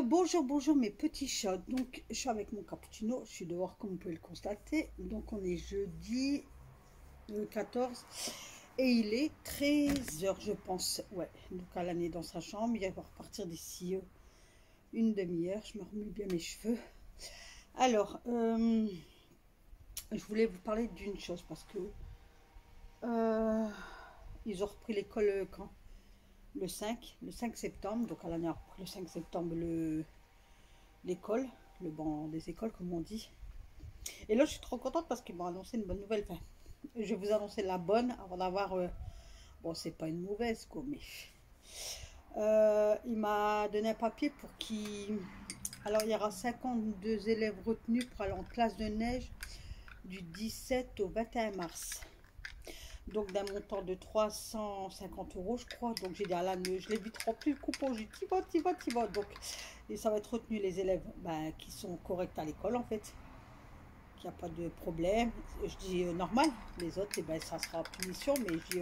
Bonjour, bonjour mes petits chats. Donc, je suis avec mon cappuccino. Je suis dehors comme vous pouvez le constater. Donc, on est jeudi 14 et il est 13 h, je pense. Ouais, donc Alan est dans sa chambre. Il va repartir d'ici une demi-heure. Je me remue bien mes cheveux. Alors, je voulais vous parler d'une chose parce que ils ont repris l'école quand? Le cinq septembre. Donc, Alan a repris le 5 septembre l'école, le banc des écoles, comme on dit. Et là, je suis trop contente parce qu'ils m'ont annoncé une bonne nouvelle. Enfin, je vais vous annoncer la bonne avant d'avoir. Bon, c'est pas une mauvaise, quoi, mais. Il m'a donné un papier pour qu'il. Alors, il y aura 52 élèves retenus pour aller en classe de neige du 17 au 21 mars. Donc, d'un montant de 350 euros, je crois. Donc, j'ai dit à Alan, je l'ai vite rempli le coupon. J'ai dit, t'y vas, t'y vas. Donc, et ça va être retenu les élèves qui sont corrects à l'école, en fait. Qu'il n'y a pas de problème. Je dis normal. Les autres, eh ben, ça sera punition, mais je dis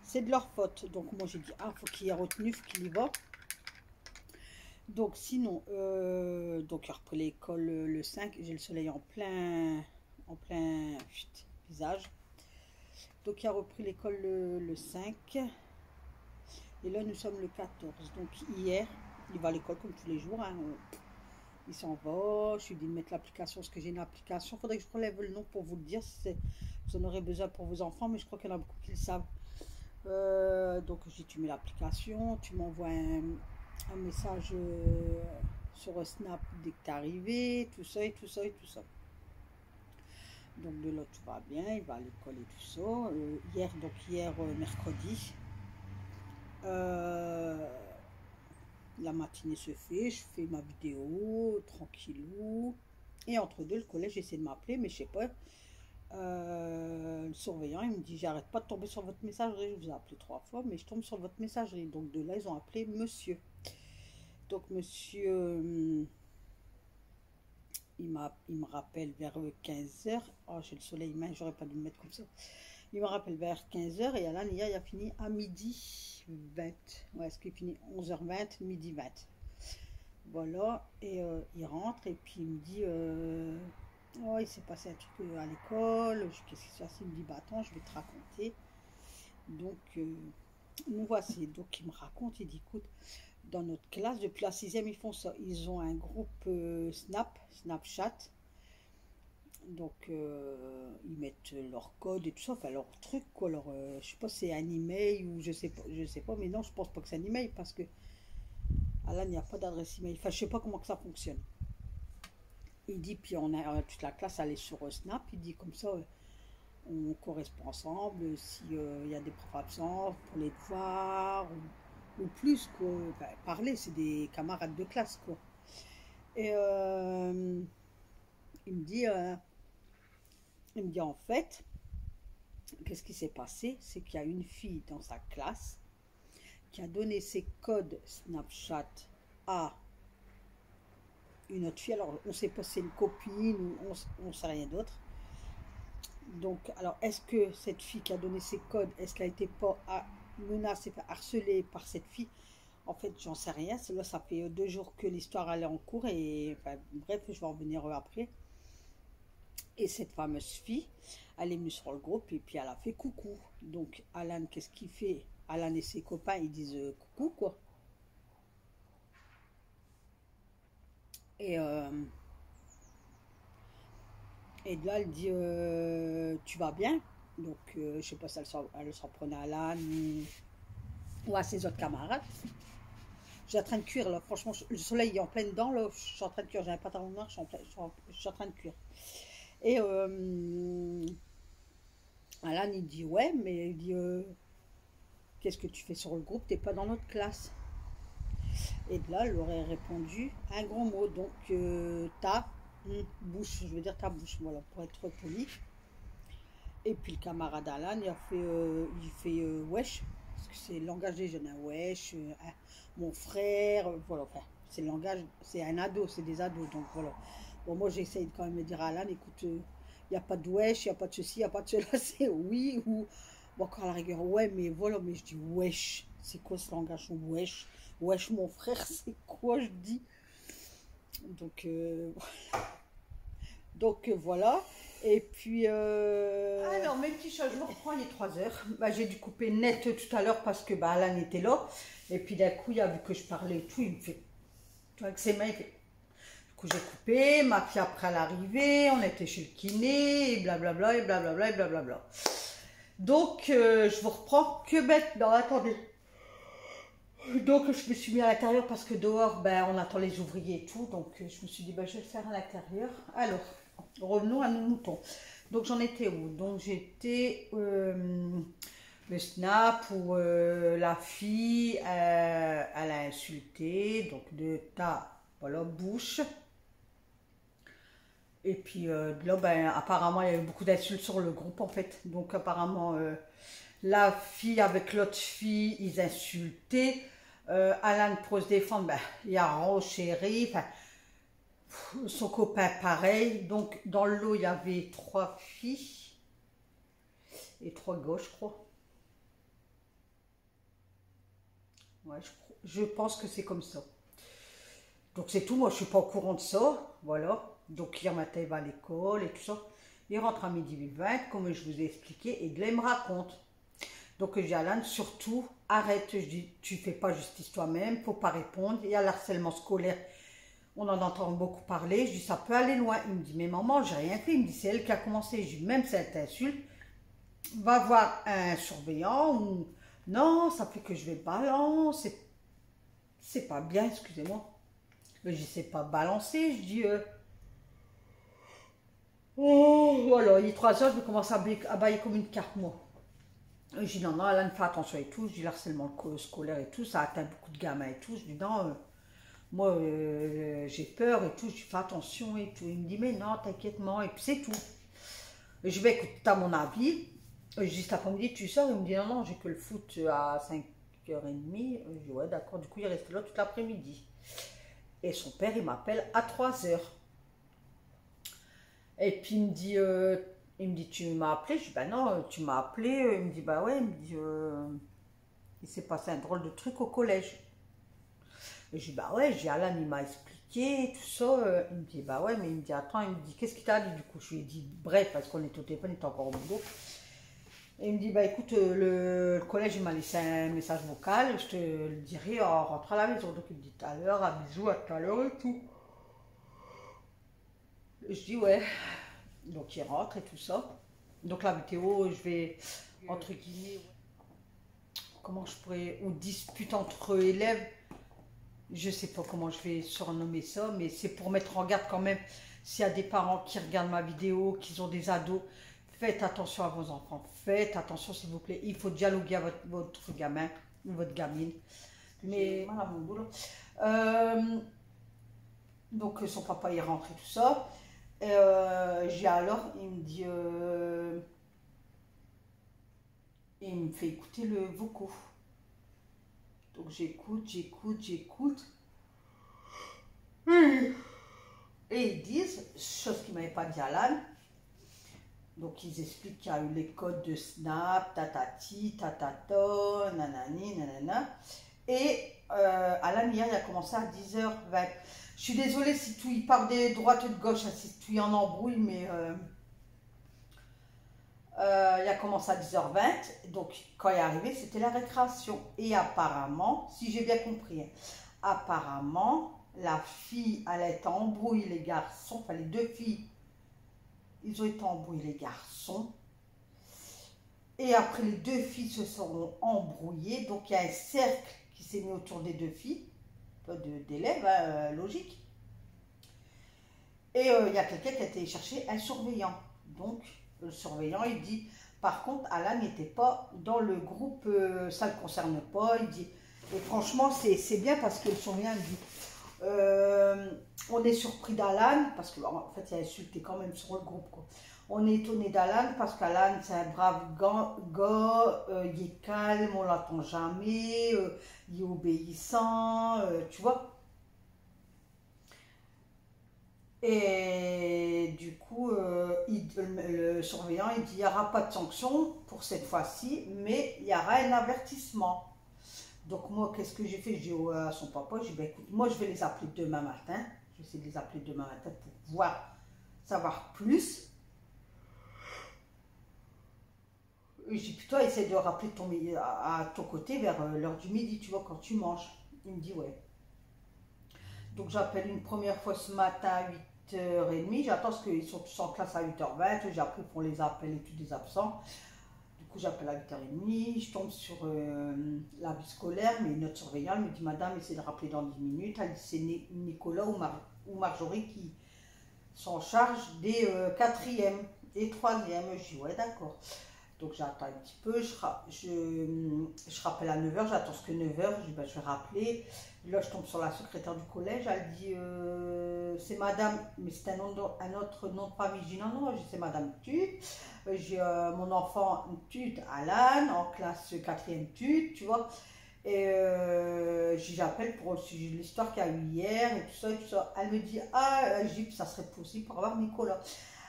c'est de leur faute. Donc moi j'ai dit faut qu'il y ait retenu, faut qu'il y va. Donc sinon, donc il a repris l'école le 5. J'ai le soleil en plein visage. Donc il a repris l'école le 5. Et là nous sommes le 14. Donc hier, il va à l'école comme tous les jours. Il s'en va, je lui dis de mettre l'application, parce que j'ai une application. Il faudrait que je relève le nom pour vous le dire, si vous en aurez besoin pour vos enfants, mais je crois qu'il y en a beaucoup qui le savent. Donc je dis, tu mets l'application, tu m'envoies un message sur Snap dès que tu es arrivé, tout ça et tout ça et tout ça. Donc de là tout va bien, il va à l'école et tout ça. Hier, mercredi, la matinée se fait, je fais ma vidéo, tranquillou. Et entre deux, le collège essaie de m'appeler, mais je sais pas. Le surveillant, il me dit, j'arrête pas de tomber sur votre messagerie. Je vous ai appelé 3 fois, mais je tombe sur votre messagerie. Donc de là, ils ont appelé monsieur. Donc monsieur, il me rappelle vers 15 h. Oh, j'ai le soleil mince, j'aurais pas dû me mettre comme ça. Il me rappelle vers 15 h et Alan, hier, il a fini à midi 20. Ouais, est-ce qu'il finit 11h20, midi 20. Voilà, et il rentre et puis il me dit oh, il s'est passé un truc à l'école. Qu'est-ce qui se passe? Il me dit bah attends, je vais te raconter. Donc nous voici. Donc il me raconte, il dit écoute, dans notre classe, depuis la sixième, ils font ça. Ils ont un groupe Snapchat. Donc ils mettent leur code et tout ça, enfin leur truc quoi. Je sais pas si c'est un email ou je sais pas, mais non, je pense pas que c'est un email parce que là il n'y a pas d'adresse email. Enfin, je sais pas comment que ça fonctionne. Il dit, puis on a toute la classe allait sur Snap, il dit comme ça, on correspond ensemble, s'il y a des profs absents pour les devoirs, ou plus, quoi. Ben, parler, c'est des camarades de classe, quoi. Et il me dit, en fait, qu'est-ce qui s'est passé? C'est qu'il y a une fille dans sa classe qui a donné ses codes Snapchat à une autre fille. Alors, on ne sait pas si c'est une copine ou on ne sait rien d'autre. Donc, alors, est-ce que cette fille qui a donné ses codes, est-ce qu'elle a été pas menacée, harcelée par cette fille? En fait, j'en sais rien. Là, ça fait 2 jours que l'histoire elle est en cours et enfin, bref, je vais en revenir après. Et cette fameuse fille, elle est venue sur le groupe et puis elle a fait coucou. Donc, Alan, qu'est-ce qu'il fait? Alan et ses copains, ils disent coucou, quoi. Et, et là, elle dit tu vas bien? Donc, je sais pas si elle s'en prenait à Alan ou à ses autres camarades. Je suis en train de cuire là, franchement, le soleil est en plein dedans là, je suis en train de cuire, j'ai un pantalon noir, je suis en train de cuire. Et Alan il dit ouais, mais il dit qu'est-ce que tu fais sur le groupe, t'es pas dans notre classe. Et de là, elle aurait répondu un grand mot, donc ta bouche, je veux dire ta bouche, voilà, pour être poli. Et puis le camarade Alan, il fait wesh, parce que c'est le langage des jeunes, hein, wesh, mon frère, voilà, enfin, c'est le langage, c'est un ado, c'est des ados, donc voilà. Bon, moi j'essaye quand même de dire à Alan, écoute, il n'y a pas de wesh, il n'y a pas de ceci, il n'y a pas de cela, c'est oui, ou, bon, encore à la rigueur, ouais, mais voilà, mais je dis wesh, c'est quoi ce langage, wesh, Wesh, mon frère, c'est quoi, je dis? Donc, voilà. Et puis, alors, mes petits chats, je me reprends, il est 3 heures. Bah, j'ai dû couper net tout à l'heure parce que bah, Alan était là. Et puis d'un coup, il a vu que je parlais et tout, il me fait, tu vois, avec ses mains, il fait. Du coup, j'ai coupé, ma fille après l'arrivée, on était chez le kiné, et blablabla, et blablabla, et blablabla. Donc, je vous reprends que bête. Non, attendez. Donc, je me suis mis à l'intérieur parce que dehors, ben, on attend les ouvriers et tout. Donc, je me suis dit, ben, je vais le faire à l'intérieur. Alors, revenons à nos moutons. Donc, j'en étais où? Donc, j'étais le snap où la fille, elle a insulté, donc de ta voilà, bouche. Et puis là, ben, apparemment, il y avait beaucoup d'insultes sur le groupe en fait. Donc, apparemment, la fille avec l'autre fille, ils insultaient. Alan, pour se défendre, ben, il y a Rose, chérie, enfin, son copain pareil. Donc, dans le lot, il y avait 3 filles et 3 gars, je crois. Ouais, je pense que c'est comme ça. Donc, c'est tout. Moi, je suis pas au courant de ça. Voilà. Donc, hier matin, il va à l'école et tout ça. Il rentre à midi 20, comme je vous ai expliqué, et Glenn me raconte. Donc, je dis à Alan, surtout, arrête. Je dis, tu fais pas justice toi-même, faut pas répondre. Il y a l'harcèlement scolaire. On en entend beaucoup parler. Je dis, ça peut aller loin. Il me dit, mais maman, j'ai rien fait. Il me dit, c'est elle qui a commencé. Je dis, même si elle t'insulte, va voir un surveillant ou non, ça fait que je vais balancer. C'est pas bien, excusez-moi. Je dis, c'est pas balancer. Je dis, oh, voilà, il est 3 heures, je commence à bailler comme une carte, moi. Je dis, non, non, Alan, fais attention et tout. Je dis, l'harcèlement scolaire et tout, ça atteint beaucoup de gamins et tout. Je dis, non, moi, j'ai peur et tout. Je dis, fais attention et tout. Il me dit, mais non, t'inquiète, moi, et puis c'est tout. Et je vais écouter, t'as mon avis. Je dis, cet après-midi, tu sors? Il me dit, non, non, j'ai que le foot à 5h30. Je dis, ouais, d'accord. Du coup, il est resté là toute l'après-midi. Et son père, il m'appelle à 3 heures. Et puis il me dit, tu m'as appelé? Je dis, bah non, tu m'as appelé. Il me dit, bah ouais, il me dit, il s'est passé un drôle de truc au collège. Et je dis, bah ouais, j'ai Alan, il m'a expliqué tout ça. Il me dit, bah ouais, mais il me dit, attends, il me dit, qu'est-ce qu'il t'a dit? Du coup, je lui ai dit, bref, parce qu'on est au téléphone, il est encore au boulot. Et il me dit, bah écoute, le collège, il m'a laissé un message vocal, je te le dirai en rentrant à la maison. Donc il me dit, tout à l'heure, à bisous, à tout à l'heure et tout. Je dis, ouais. Donc il rentre et tout ça. Donc la météo, je vais, entre guillemets, comment je pourrais, ou dispute entre élèves, je sais pas comment je vais surnommer ça, mais c'est pour mettre en garde quand même, s'il y a des parents qui regardent ma vidéo, qui ont des ados, faites attention à vos enfants, faites attention s'il vous plaît, il faut dialoguer avec votre gamin, ou votre gamine. Mais voilà mon boulot. Donc son papa il rentre et tout ça. J'ai alors, il me dit, il me fait écouter le vocaux. Donc j'écoute. Et ils disent, chose qu'ils ne m'avaient pas dit à Alan, donc ils expliquent qu'il y a eu les codes de Snap, tatati, tatata, nanani, nanana. Et Alan hier il a commencé à 10h20. Je suis désolée si tout, il part de droite et de gauche, si tout il en embrouille, mais il a commencé à 10h20, donc quand il est arrivé, c'était la récréation. Et apparemment, si j'ai bien compris, apparemment, la fille, elle a été embrouillée les garçons, enfin les 2 filles, ils ont été embrouillés les garçons. Et après, les 2 filles se seront embrouillées, donc il y a un cercle qui s'est mis autour des 2 filles, d'élèves, hein, logique. Et il y a quelqu'un qui a été chercher un surveillant. Donc, le surveillant, il dit, par contre, Alan n'était pas dans le groupe, ça ne le concerne pas. Il dit, et franchement, c'est bien parce que le surveillant dit, on est surpris d'Alan, parce qu'en fait, il a insulté quand même sur le groupe, quoi. On est étonné d'Alan parce qu'Alan, c'est un brave gars, il est calme, on l'attend jamais, il est obéissant, tu vois. Et du coup, le surveillant, il dit, il n'y aura pas de sanction pour cette fois-ci, mais il y aura un avertissement. Donc moi, qu'est-ce que j'ai fait? Je dis à son papa, je dis, ben, écoute, moi je vais les appeler demain matin. Je vais essayer de les appeler demain matin pour voir, savoir plus. Je dis, puis toi, essaie de rappeler à ton côté vers l'heure du midi, tu vois, quand tu manges. Il me dit, ouais. Donc j'appelle une première fois ce matin à 8h30. J'attends parce qu'ils sont tous en classe à 8h20. J'ai appris qu'on les appelle et tous des absents. Du coup, j'appelle à 8h30. Je tombe sur la vie scolaire, mais notre surveillante me dit, madame, essayez de rappeler dans 10 minutes. Elle dit, c'est Nicolas ou Marjorie qui sont en charge des 4e et 3e. Je dis, ouais, d'accord. Donc j'attends un petit peu, je rappelle à 9h, j'attends ce que 9h, je dis ben, je vais rappeler. Là je tombe sur la secrétaire du collège, elle dit c'est madame, mais c'est un autre nom de famille. Je dis non, non, c'est madame Tut. J'ai mon enfant Tut, Alan, en classe 4e Tut, tu vois. Et j'appelle pour le sujet de l'histoire qu'il y a eu hier et tout ça et tout ça. Elle me dit ah, je dis ça serait possible pour avoir Nicolas.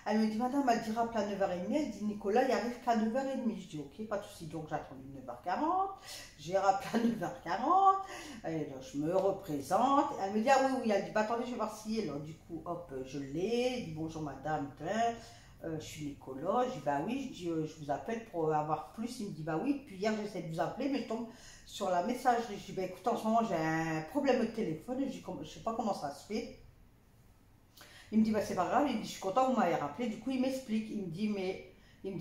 Elle me dit, madame, elle dit rappelle à 9h30. Elle dit, Nicolas, il arrive qu'à 9h30. Je dis, ok, pas de souci. Donc, j'ai attendu 9h40. J'ai rappelé à 9h40. Et là, je me représente. Elle me dit, ah oui, oui. Elle dit, bah, attendez, je vais voir si. Alors, du coup, hop, je l'ai. Elle dit, bonjour, madame. Je suis Nicolas. Je dis, bah oui. Je dis, je vous appelle pour avoir plus. Il me dit, bah oui. Puis hier, j'essaie de vous appeler, mais je tombe sur la messagerie. Je dis, bah écoute, en ce moment, j'ai un problème de téléphone. Je dis, je sais pas comment ça se fait. Il me dit, bah, c'est pas grave, il me dit, je suis content, vous m'avez rappelé. Du coup, il m'explique, il me dit,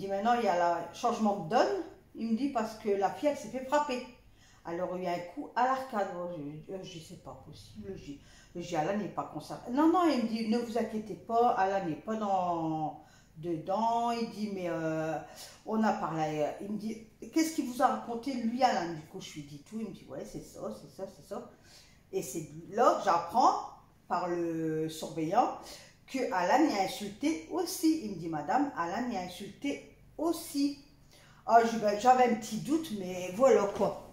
maintenant, il y a le changement de donne. Il me dit, parce que la fille, elle s'est fait frapper. Alors, il y a un coup à l'arcade. Je dis, c'est pas possible. Je dis, Alain n'est pas concerné. Non, non, il me dit, ne vous inquiétez pas, Alain n'est pas dedans. Il dit, mais on a parlé. Il me dit, qu'est-ce qu'il vous a raconté, lui, Alain? Du coup, je lui dis tout. Il me dit, ouais, c'est ça, c'est ça, c'est ça. Et c'est là que j'apprends par le surveillant que Alan y a insulté aussi. Il me dit, madame, Alan y a insulté aussi. Ah, ben, j'avais un petit doute, mais voilà quoi.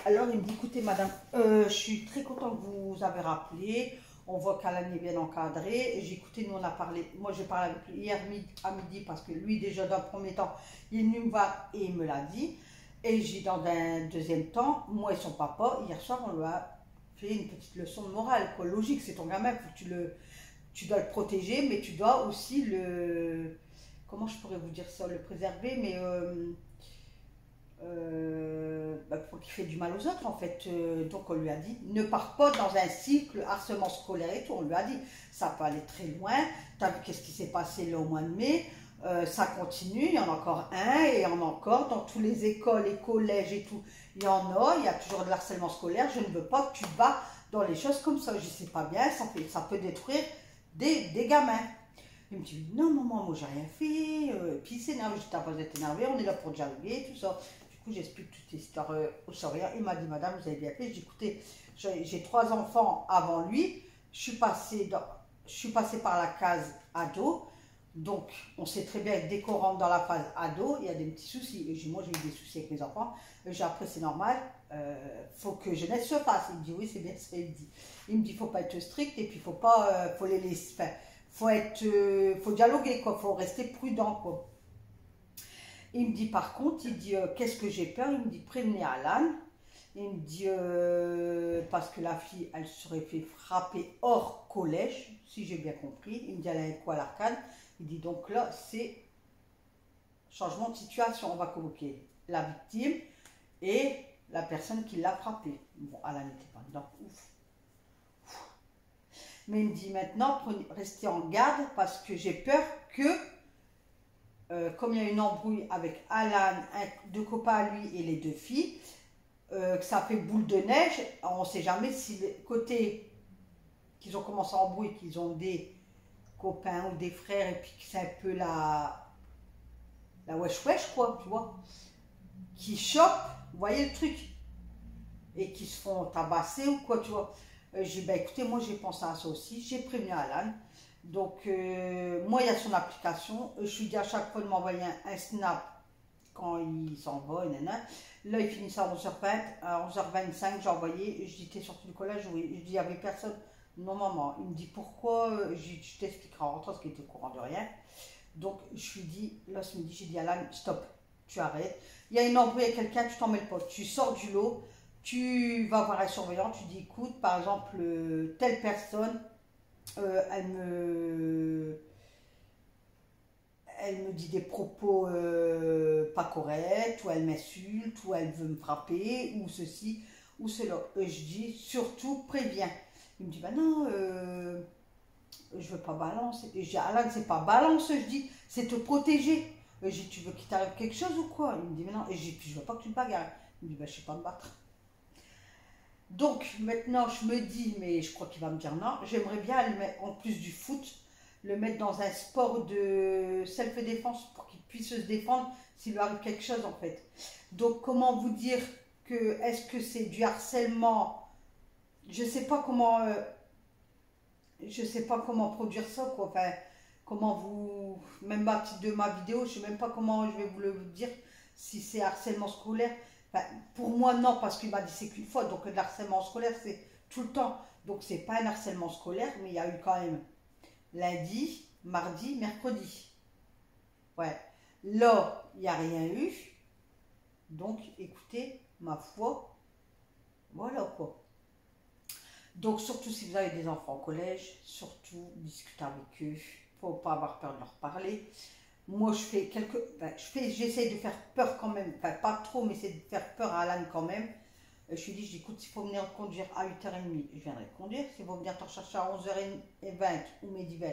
Alors il me dit, écoutez madame, je suis très content que vous avez rappelé. On voit qu'Alan est bien encadré. J'ai écouté, nous on a parlé, moi j'ai parlé avec lui hier à midi parce que lui déjà dans le premier temps, il est venu me voir et il me l'a dit. Et j'ai dans un deuxième temps, moi et son papa, hier soir on lui a fait une petite leçon de morale, quoi. Logique, c'est ton gamin, faut que tu dois le protéger, mais tu dois aussi comment je pourrais vous dire ça, le préserver, mais pour qu'il fait du mal aux autres en fait. Donc on lui a dit, ne pars pas dans un cycle harcèlement scolaire et tout, on lui a dit, ça peut aller très loin, t'as vu qu'est-ce qui s'est passé là au mois de mai, ça continue, il y en a encore un et il y en a encore dans toutes les écoles, les collèges et tout, il y a toujours de l'harcèlement scolaire, je ne veux pas que tu te bats dans les choses comme ça, je sais pas bien, ça peut détruire des gamins. Il me dit, non maman, moi j'ai rien fait, puis il s'énerve, je t'ai pas d'être énervé, on est là pour dialoguer, tout ça. Du coup j'explique toute l'histoire au surveillant, il m'a dit, madame, vous avez bien fait, j'ai dit, écoutez, j'ai 3 enfants avant lui, je suis passée par la case ado. Donc, on sait très bien que dès qu'on rentre dans la phase ado, il y a des petits soucis. Et moi, j'ai eu des soucis avec mes enfants. J'ai appris, c'est normal, faut que jeunesse se fasse. Il me dit, oui, c'est bien ça. Il me dit, faut pas être strict et puis faut pas, faut les laisser, faut dialoguer, quoi. Faut rester prudent, quoi. Il me dit, par contre, il dit, qu'est-ce que j'ai peur? Il me dit, prévenez Alan. Il me dit, parce que la fille, elle serait fait frapper hors collège, si j'ai bien compris. Il me dit, elle a un coup à l'arcade. Il dit, donc là, c'est changement de situation. On va convoquer la victime et la personne qui l'a frappé. Bon, Alain n'était pas dedans. Ouf. Mais il me dit, maintenant, restez en garde parce que j'ai peur que, comme il y a une embrouille avec Alan, 2 copains à lui et les 2 filles, que ça fait boule de neige. On ne sait jamais si les côtés qu'ils ont commencé à embrouiller, qu'ils ont des copains ou des frères, et puis que c'est un peu la wesh wesh, quoi, tu vois, qui chopent, vous voyez le truc, et qui se font tabasser ou quoi, tu vois. J'ai dit, bah écoutez, moi j'ai pensé à ça aussi, j'ai prévenu Alan. Donc, moi il y a son application, je lui dis à chaque fois de m'envoyer un snap quand il s'en va, Là, il finit ça à 11h20, à 11h25, j'ai envoyé, je dis, t'es sorti du collège? Oui. Je dis, il n'y avait personne. Non, maman. Il me dit, pourquoi? Je t'expliquerai en rentrant, parce qu'il était au courant de rien. Donc, je lui dis, là, ce midi, j'ai dit, Alan, stop. tu arrêtes. Il y a une embrouille avec quelqu'un, tu t'en mêles pas. Tu sors du lot, tu vas voir un surveillant, tu dis écoute, par exemple, telle personne, elle me dit des propos pas corrects, ou elle m'insulte, ou elle veut me frapper, ou ceci, ou cela. Et je dis surtout préviens. Il me dit bah non, je veux pas balancer. Et je dis Alan, c'est pas balance, je dis, c'est te protéger. Et je dis tu veux qu'il t'arrive quelque chose ou quoi? Il me dit mais non. Et je dis puis je veux pas que tu te bagarres. Il me dit bah je sais pas me battre. Donc maintenant je me dis, mais je crois qu'il va me dire non, j'aimerais bien le mettre, en plus du foot, le mettre dans un sport de self-défense pour qu'il puisse se défendre s'il lui arrive quelque chose en fait. Donc comment vous dire que, est-ce que c'est du harcèlement? Je sais pas comment, je sais pas comment produire ça quoi. Enfin, comment vous, même à titre de ma vidéo, je sais même pas comment je vais vous le dire si c'est harcèlement scolaire. Enfin, pour moi non, parce qu'il m'a dit c'est qu'une fois, donc le harcèlement scolaire c'est tout le temps. Donc c'est pas un harcèlement scolaire, mais il y a eu quand même lundi, mardi, mercredi. Ouais. Là, il n'y a rien eu. Donc écoutez, ma foi, voilà quoi. Donc surtout si vous avez des enfants au collège, surtout discutez avec eux. Faut pas avoir peur de leur parler. Moi, je fais j'essaye de faire peur quand même. Enfin, pas trop, mais c'est de faire peur à Alan quand même. Je lui dis, écoute, s'il faut venir conduire à 8h30, je viendrai conduire. S'il faut venir te rechercher à 11h20 ou midi 20,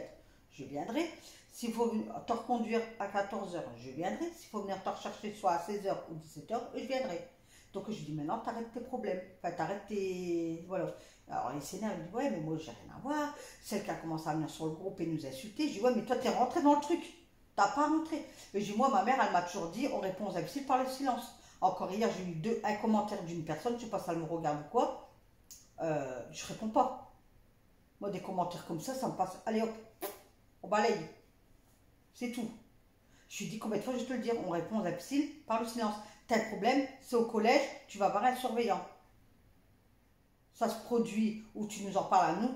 je viendrai. S'il faut te reconduire à 14h, je viendrai. S'il faut venir te rechercher soit à 16h ou 17h, je viendrai. Donc je lui dis, maintenant, t'arrêtes tes problèmes. Enfin, t'arrêtes tes... Voilà. Alors il s'énerve, il dit, ouais, mais moi, j'ai rien à voir. Celle qui a commencé à venir sur le groupe et nous insulter. Je dis, ouais, mais toi, t'es rentré dans le truc. T'as pas rentré. Et je dis, moi, ma mère, elle m'a toujours dit, on répond aux imbéciles par le silence. Encore hier, j'ai eu un commentaire d'une personne, je sais pas si elle me regarde ou quoi, je réponds pas. Moi, des commentaires comme ça me passe. Allez hop, on balaye. C'est tout. Je lui dis combien de fois je vais te le dire, on répond aux imbéciles par le silence. T'as un problème, c'est au collège, tu vas voir un surveillant. Ça se produit où tu nous en parles à nous,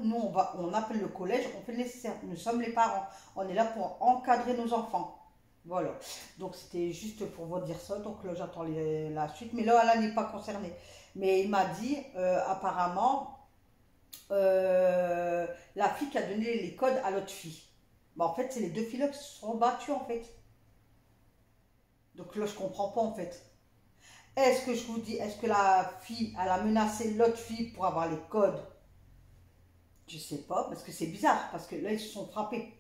on appelle le collège, on fait le nécessaire. Nous sommes les parents, on est là pour encadrer nos enfants. Voilà, donc c'était juste pour vous dire ça, donc là j'attends la suite, mais là elle n'est pas concernée. Mais il m'a dit, apparemment, la fille qui a donné les codes à l'autre fille. Bah, en fait, c'est les deux filles là qui se sont battues en fait. Donc là je comprends pas en fait. Est-ce que je vous dis, est-ce que la fille, elle a menacé l'autre fille pour avoir les codes? Je sais pas, parce que c'est bizarre, parce que là ils se sont frappés.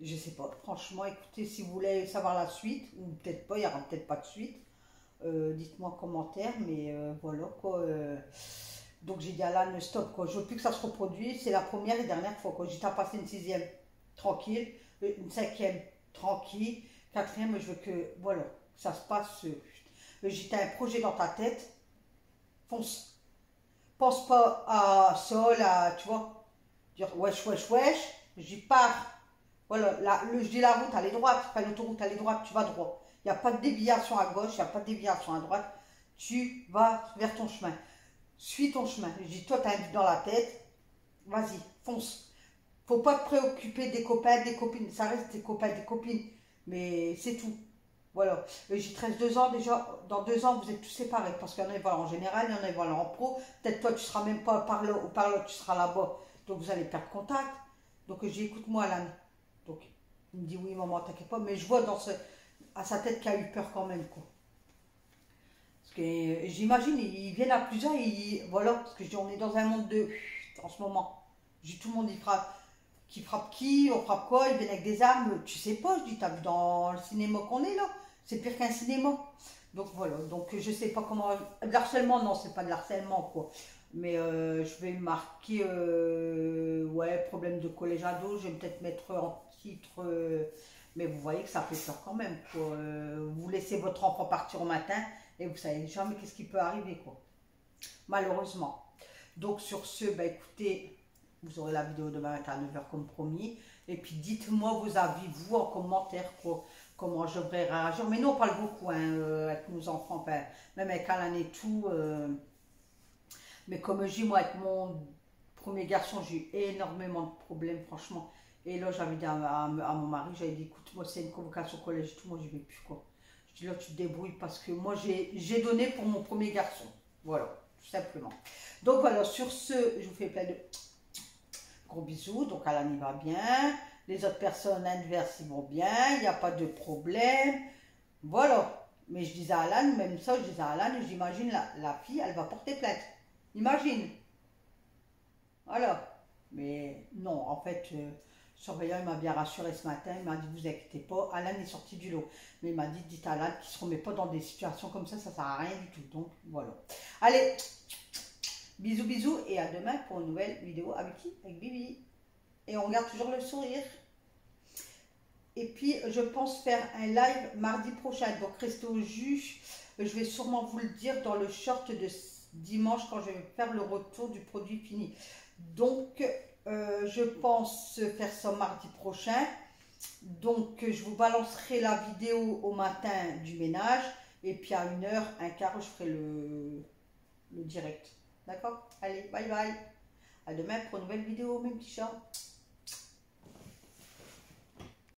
Je sais pas, franchement, écoutez, si vous voulez savoir la suite, ou peut-être pas, il n'y aura peut-être pas de suite, dites-moi en commentaire, mais voilà quoi. Donc j'ai dit à Alan, stop quoi, je veux plus que ça se reproduise, c'est la première et dernière fois quoi. J'ai passé une sixième, tranquille, une cinquième, tranquille, quatrième, je veux que, voilà, que ça se passe. J'ai un projet dans ta tête, fonce. Pense pas à ça, là, tu vois, dire wesh, wesh, wesh, j'y pars. Voilà, je dis la route, elle est droite, pas l'autoroute, elle est droite, tu vas droit. Il n'y a pas de déviation à gauche, il n'y a pas de déviation à droite. Tu vas vers ton chemin. Suis ton chemin. Je dis, toi, tu as un but dans la tête, vas-y, fonce. Faut pas te préoccuper des copains, des copines. Ça reste des copains, des copines. Mais c'est tout. Voilà. J'ai 13 ans déjà. Dans 2 ans, vous êtes tous séparés. Parce qu'il y en a qui vont en général, il y en a qui vont en pro. Peut-être toi, tu seras même pas par là ou par là, tu seras là-bas. Donc vous allez perdre contact. Donc je dis, écoute-moi, Alan. Donc, il me dit oui, maman, t'inquiète pas, mais je vois à sa tête qu'il a eu peur quand même, quoi. Parce que j'imagine, ils viennent à plusieurs, voilà, parce que je dis, on est dans un monde en ce moment. Je dis, tout le monde, qui frappe qui, on frappe quoi, ils viennent avec des armes, tu sais pas, je dis, t'as vu dans le cinéma qu'on est là, c'est pire qu'un cinéma. Donc voilà, donc je sais pas comment, de l'harcèlement, non, c'est pas de l'harcèlement, quoi. Mais je vais marquer, ouais, problème de collège ado, je vais peut-être mettre en titre, mais vous voyez que ça fait peur quand même, quoi. Vous laissez votre enfant partir au matin et vous savez jamais qu'est-ce qui peut arriver, quoi. Malheureusement. Donc sur ce, bah écoutez, vous aurez la vidéo demain matin à 9h comme promis. Et puis dites-moi vos avis, vous en commentaire, quoi, comment je devrais réagir. Mais nous on parle beaucoup hein, avec nos enfants, ben, même avec Alan et tout. Mais comme je dis, moi, avec mon premier garçon, j'ai eu énormément de problèmes, franchement. Et là, j'avais dit à mon mari, j'avais dit, écoute, moi, c'est une convocation au collège et tout, moi, je ne vais plus, quoi. Je dis là, tu te débrouilles parce que moi, j'ai donné pour mon premier garçon. Voilà, tout simplement. Donc voilà, sur ce, je vous fais plein de gros bisous. Donc Alan, il va bien. Les autres personnes adverses, ils vont bien. Il n'y a pas de problème. Voilà. Mais je disais à Alan, même ça, je disais à Alan, j'imagine la fille, elle va porter plainte. Imagine. Voilà. Mais non, en fait, le surveillant, il m'a bien rassuré ce matin. Il m'a dit, vous inquiétez pas, Alan est sorti du lot. Mais il m'a dit, dites à Alan qu'il ne se remet pas dans des situations comme ça sert à rien du tout. Donc, voilà. Allez, bisous, bisous, et à demain pour une nouvelle vidéo avec qui? Avec Bibi. Et on garde toujours le sourire. Et puis, je pense faire un live mardi prochain. Donc, restez au jus. Je vais sûrement vous le dire dans le short de dimanche quand je vais faire le retour du produit fini. Donc, je pense faire ça mardi prochain. Donc, je vous balancerai la vidéo au matin du ménage. Et puis, à 1h15, je ferai le direct. D'accord? Allez, bye bye. À demain pour une nouvelle vidéo, mes petits chats.